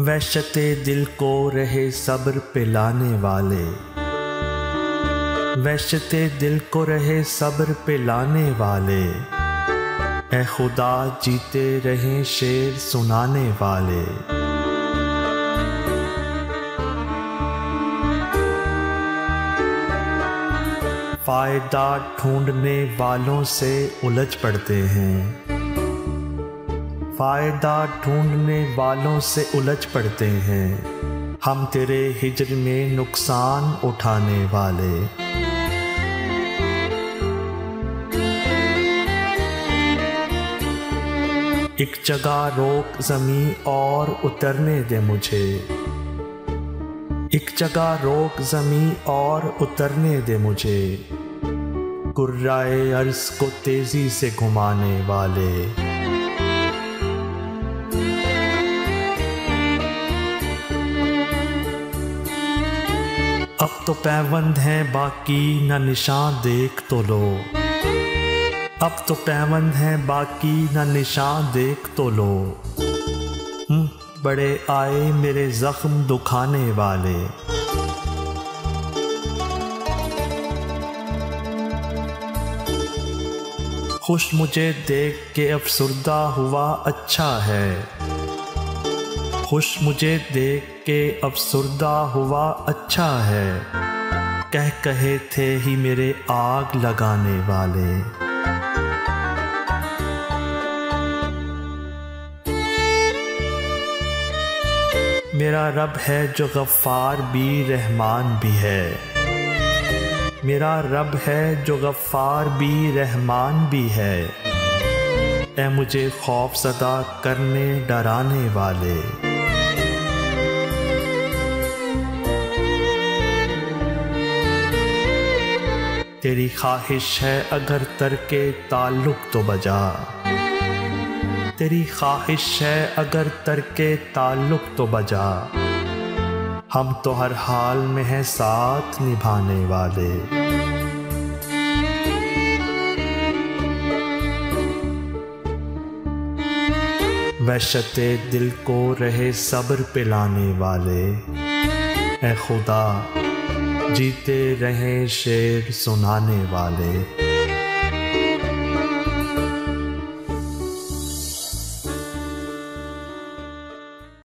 वहशते दिल को रहे सब्र पिलाने वाले, वहशते दिल को रहे सब्र पिलाने वाले, ऐ खुदा जीते रहें शेर सुनाने वाले। फायदा ढूंढने वालों से उलझ पड़ते हैं, फायदा ढूंढने वालों से उलझ पड़ते हैं, हम तेरे हिज्र में नुकसान उठाने वाले। एक जगह रोक ज़मीं और उतरने दे मुझे, एक जगह रोक ज़मीं और उतरने दे मुझे, कुर्राए अर्ज़ को तेज़ी से घुमाने वाले। अब तो पैबंद हैं बाकी न निशान देख तो लो, अब तो पैबंद हैं बाकी न निशान देख तो लो, बड़े आए मेरे जख्म दुखाने वाले। खुश मुझे देख के अफसुर्दा हुआ अच्छा है, खुश मुझे देख के अफसुर्दा हुआ अच्छा है, कह कहे थे ही मेरे आग लगाने वाले। मेरा रब है जो गफ्फार भी रहमान भी है, मेरा रब है जो गफ्फार भी रहमान भी है, ऐ मुझे खौफ ज़दा करने डराने वाले। तेरी ख्वाहिश है अगर तरके ताल्लुक़ तो बजा, तेरी ख्वाहिश है अगर तरके ताल्लुक़ तो बजा, हम तो हर हाल में हैं साथ निभाने वाले। वहशते दिल को रहे सब्र पिलाने वाले, ऐ खुदा जीते रहें शेर सुनाने वाले।